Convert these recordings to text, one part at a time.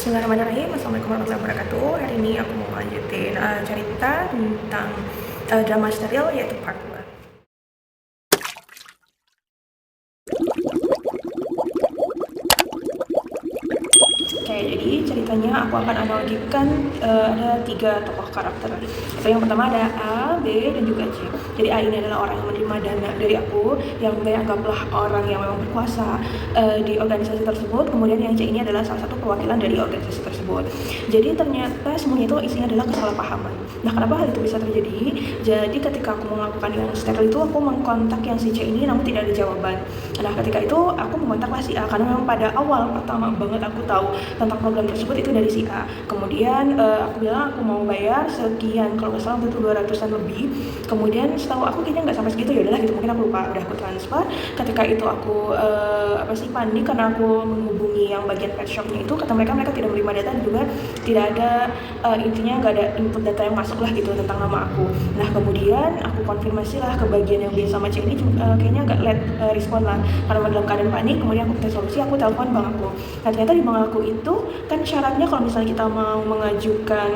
Bismillahirrahmanirrahim. Assalamualaikum warahmatullahi wabarakatuh. Hari ini aku mau lanjutin cerita tentang drama serial yaitu part 2. Oke, jadi ceritanya aku akan analogikan ada 3 tokoh karakter. Itu yang pertama ada A, B, dan juga C. Jadi A ini adalah orang yang menerima dana dari aku, yang B anggaplah orang yang memang berkuasa di organisasi tersebut. Kemudian yang C ini adalah salah satu perwakilan dari organisasi tersebut. Jadi ternyata semuanya itu isinya adalah kesalahpahaman. Nah, kenapa hal itu bisa terjadi? Jadi ketika aku mau melakukan yang steril itu, aku mengkontak yang si C ini namun tidak ada jawaban. Nah, ketika itu aku mengontaklah si A karena memang pada awal pertama banget aku tahu tentang program tersebut itu dari si A. Kemudian aku bilang aku mau bayar sekian, kalau nggak salah itu 200-an lebih. Kemudian setahu aku kayaknya nggak sampai segitu, ya udahlah gitu, mungkin aku lupa, udah aku transfer. Ketika itu aku panik karena aku menghubungi yang bagian pet shopnya itu, kata mereka tidak menerima data dan juga tidak ada intinya nggak ada input data yang masuk lah gitu tentang nama aku. Nah, kemudian aku konfirmasi lah ke bagian yang biasa sama C ini, kayaknya agak late respon lah karena dalam keadaan panik. Kemudian aku minta solusi, aku telepon bank aku. Nah, ternyata di bank aku itu kan syaratnya kalau misalnya kita mau mengajukan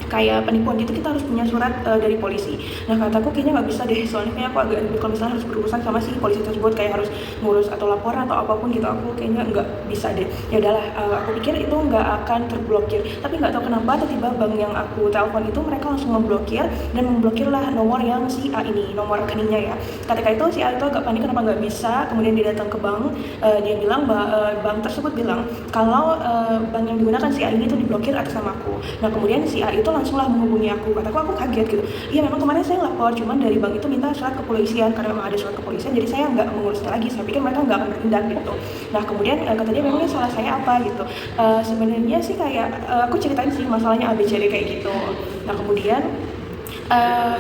kayak penipuan gitu, kita harus punya surat dari polisi. Nah, kataku kayaknya nggak bisa deh, soalnya kayak aku agak ribet kalau misalnya harus berurusan sama si polisi tersebut, kayak harus ngurus atau laporan atau apapun gitu, aku kayaknya nggak bisa deh. Ya udahlah, aku pikir itu nggak akan terblokir, tapi nggak tahu kenapa tiba-tiba bank yang aku telepon itu mereka langsung memblokir dan memblokirlah nomor yang si A ini, nomor rekeningnya ya. Ketika itu si A itu agak panik kenapa nggak bisa, kemudian dia datang ke bank, dia bilang bank tersebut bilang kalau bank yang digunakan si A ini tuh diblokir atas nama aku. Nah, kemudian si A itu langsunglah menghubungi aku. Kataku aku kaget gitu. Iya, memang kemarin saya lapor, cuman dari bank itu minta surat kepolisian karena memang ada surat kepolisian, jadi saya nggak mengurusnya lagi. Saya pikir mereka nggak akan bertindak gitu. Nah, kemudian kata dia memangnya salah saya apa gitu. Sebenarnya sih kayak aku ceritain sih masalahnya ABCD kayak gitu. Nah, kemudian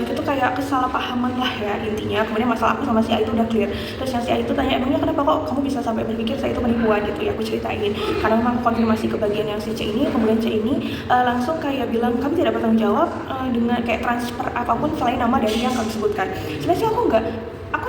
itu tuh kayak kesalahpahaman lah ya intinya. Kemudian masalah aku sama si A itu udah clear. Terus yang si A itu tanya, emangnya kenapa kok kamu bisa sampai berpikir saya itu penipuan gitu ya. Aku ceritain karena memang aku konfirmasi ke bagian yang si C ini. Kemudian C ini langsung kayak bilang kami tidak bertanggung jawab dengan kayak transfer apapun selain nama dari yang kami sebutkan. Sebenarnya sih aku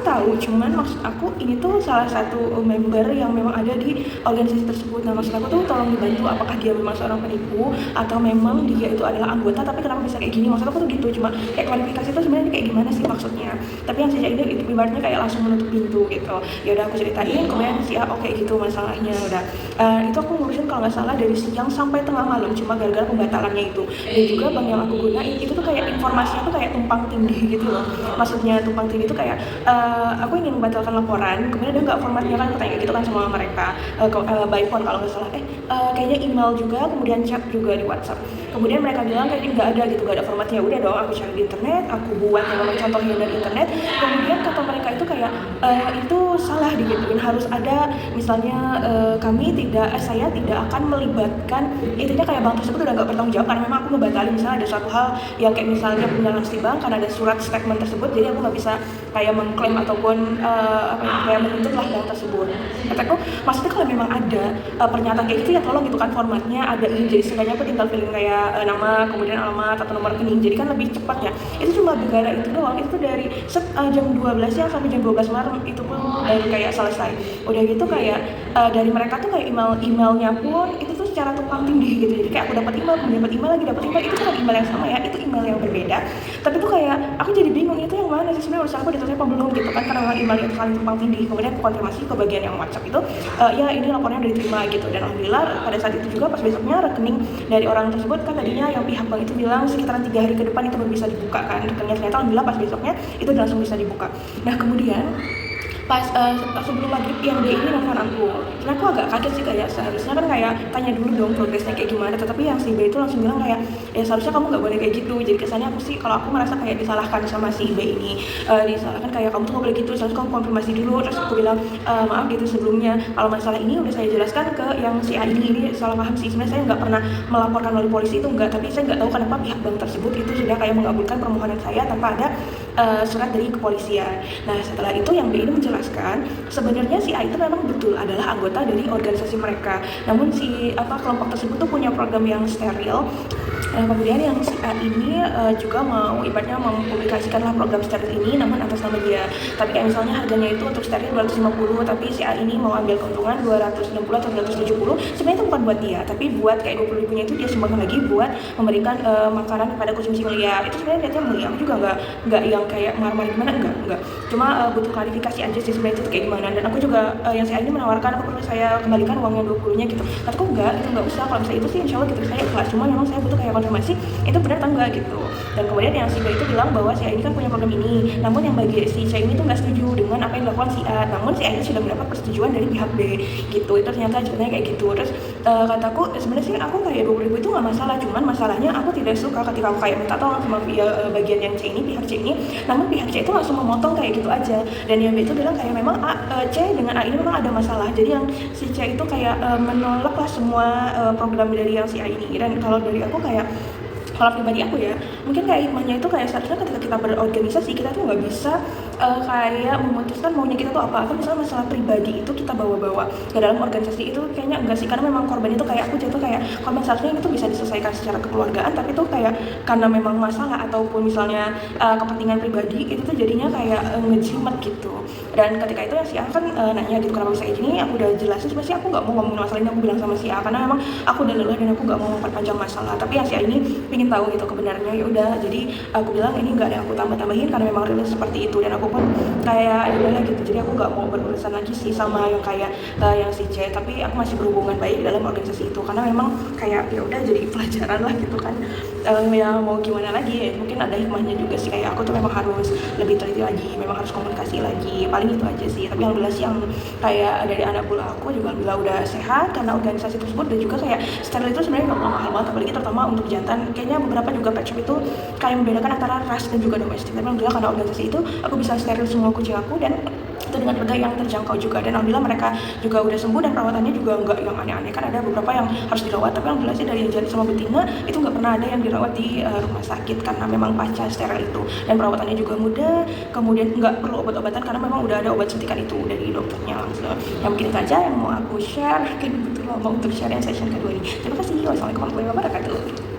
tahu, cuman maksud aku ini tuh salah satu member yang memang ada di organisasi tersebut. Nah, maksud aku tuh tolong dibantu, apakah dia memang seorang penipu atau memang dia itu adalah anggota, tapi kenapa bisa kayak gini. Maksud aku tuh gitu, cuma kayak klarifikasi itu sebenarnya kayak gimana sih maksudnya. Tapi yang sejak ini itu ibaratnya kayak langsung menutup pintu gitu. Ya udah aku ceritain, kemudian si A oke gitu masalahnya udah. Itu aku ngurusin kalau nggak salah dari siang sampai tengah malam, cuma gara-gara pembatalannya itu. Dan juga bank yang aku gunain itu tuh kayak informasinya tuh kayak tumpang tindih gitu loh. Maksudnya tumpang tindih itu kayak aku ingin membatalkan laporan, kemudian dia nggak formatnya kan, aku tanya gitu kan sama mereka by phone kalau nggak salah, kayaknya email juga, kemudian chat juga di WhatsApp. Kemudian mereka bilang kayak ini nggak ada gitu, nggak ada formatnya. Udah dong, aku cari di internet, aku buat yang namanya contohnya dari internet. Kemudian kata mereka itu kayak itu salah digituin, harus ada misalnya saya tidak akan melibatkan, intinya kayak bank tersebut udah nggak bertanggung jawab karena memang aku ngebatalin misalnya ada suatu hal yang kayak misalnya penjelasan bank karena ada surat statement tersebut, jadi aku nggak bisa kayak mengklaim ataupun kayak menuntut lah bank tersebut. Kataku maksudnya kalau memang ada pernyataan kayak gitu ya tolong gitu kan formatnya ada ini, jadi seenggaknya aku tinggal pilih kayak nama kemudian alamat atau nomor rekening, jadi kan lebih cepat ya. Itu cuma gara itu doang, itu dari jam 12 ya sampai jam 12 malam itu pun baru kayak selesai. Udah gitu kayak dari mereka tuh kayak emailnya pun itu tuh secara tumpang tindih gitu. Jadi kayak aku dapat email lagi dapat email, itu kan email yang sama ya, itu email yang berbeda. Tapi tuh kayak aku jadi bingung itu yang mana sih sebenarnya, urusan aku ditulisnya apa belum gitu kan, karena memang email itu saling tumpang tindih. Kemudian aku konfirmasi ke bagian yang WhatsApp itu, ya ini laporannya udah diterima gitu. Dan alhamdulillah pada saat itu juga pas besoknya rekening dari orang tersebut kan tadinya yang pihak bank itu bilang sekitaran 3 hari ke depan itu baru bisa dibuka kan rekeningnya, ternyata alhamdulillah pas besoknya itu langsung bisa dibuka. Nah, kemudian pas sebelum maghrib yang dia ini nelfon aku, karena aku agak kaget sih, kayak seharusnya kan kayak tanya dulu dong progresnya kayak gimana, tetapi yang si B itu langsung bilang kayak ya seharusnya kamu nggak boleh kayak gitu. Jadi kesannya aku sih, kalau aku merasa kayak disalahkan sama si B ini, disalahkan kayak kamu tuh nggak boleh gitu, seharusnya kamu konfirmasi dulu. Terus aku bilang maaf gitu sebelumnya, kalau masalah ini udah saya jelaskan ke yang si A ini salah paham sih, sebenarnya saya nggak pernah melaporkan melalui polisi itu enggak, tapi saya nggak tahu kenapa pihak bank tersebut itu sudah kayak mengabulkan permohonan saya tanpa ada surat dari kepolisian. Nah setelah itu yang B ini menjelaskan sebenarnya si A itu memang betul adalah anggota dari organisasi mereka, namun si kelompok tersebut tuh punya program yang steril. Nah, kemudian yang si A ini juga mau ibaratnya mempublikasikanlah program steril ini namun atas nama dia. Tapi kayak misalnya harganya itu untuk steril 250, tapi si A ini mau ambil keuntungan 260 atau 270. Sebenarnya itu bukan buat dia, tapi buat kayak 20 ribunya itu dia sumbangkan lagi buat memberikan makanan kepada kucing-kucing liar. Itu sebenarnya niatnya mulia, aku juga nggak yang kayak marah-marah gimana, enggak. Cuma butuh klarifikasi aja sih sebenarnya itu kayak gimana. Dan aku juga yang si A ini menawarkan aku perlu saya kembalikan uangnya 20-nya gitu. Kataku enggak, itu enggak usah. Kalau misalnya itu sih insya Allah gitu saya ikhlas. Cuma memang saya butuh kayak konfirmasi itu benar atau enggak gitu. Dan kemudian yang si B itu bilang bahwa si A ini kan punya program ini, namun yang bagi si C ini tuh nggak setuju dengan apa yang dilakukan si A. Namun si A ini sudah mendapat persetujuan dari pihak B gitu. Itu ternyata ceritanya kayak gitu. Terus kataku sebenarnya sih aku kayak 20 ribu itu nggak masalah, cuman masalahnya aku tidak suka ketika aku kayak minta tolong sama bagian yang C ini, pihak C ini, namun pihak C itu langsung memotong kayak gitu aja. Dan yang B itu bilang kayak memang C dengan A ini memang ada masalah, jadi yang si C itu kayak menolak lah semua program dari yang si A ini. Dan kalau dari aku kayak kalau pribadi aku ya, mungkin kayak hikmahnya itu kayak seharusnya ketika kita berorganisasi kita tuh nggak bisa kayak memutuskan maunya kita tuh apa. Atau misalnya masalah pribadi itu kita bawa-bawa ke dalam organisasi itu kayaknya enggak sih, karena memang korban itu kayak aku jatuh kayak korban, seharusnya itu bisa diselesaikan secara kekeluargaan, tapi tuh kayak karena memang masalah ataupun misalnya kepentingan pribadi itu tuh jadinya kayak ngejimat gitu. Dan ketika itu ya si A kan nanya gitu kenapa bisa kayak gini, aku udah jelasin sebenarnya aku nggak mau ngomongin masalah ini, aku bilang sama si A karena memang aku udah lelah dan aku nggak mau memperpanjang masalah. Tapi yang si A ini ingin tahu gitu kebenarannya, ya udah jadi aku bilang ini nggak ada yang aku tambah-tambahin karena memang rilis seperti itu. Dan aku pun kayak ya udahlah gitu, jadi aku nggak mau berurusan lagi sih sama yang kayak yang si C, tapi aku masih berhubungan baik dalam organisasi itu karena memang kayak ya udah jadi pelajaran lah gitu kan. Ya mau gimana lagi ya, mungkin ada hikmahnya juga sih, kayak aku tuh memang harus lebih teliti lagi, memang harus komunikasi lagi, paling itu aja sih. Tapi alhamdulillah sih yang kayak dari anak buah aku juga alhamdulillah udah sehat karena organisasi tersebut. Dan juga kayak steril itu sebenarnya nggak mahal banget, apalagi terutama untuk jantan. Kayaknya beberapa juga pet shop itu kayak membedakan antara ras dan juga domestik, tapi alhamdulillah karena organisasi itu aku bisa steril semua kucing aku dan itu dengan harga yang terjangkau juga. Dan alhamdulillah mereka juga udah sembuh dan perawatannya juga nggak yang aneh-aneh, kan ada beberapa yang harus dirawat, tapi alhamdulillah sih dari yang jantan sama betina itu nggak pernah ada yang dirawat di rumah sakit karena memang pasca steril itu. Dan perawatannya juga mudah, kemudian nggak perlu obat-obatan karena memang udah ada obat suntikan itu dari dokternya langsung. Yang mungkin itu aja yang mau aku share, kan betul lama untuk share yang session kedua ini. Terima kasih, wassalamualaikum warahmatullahi wabarakatuh.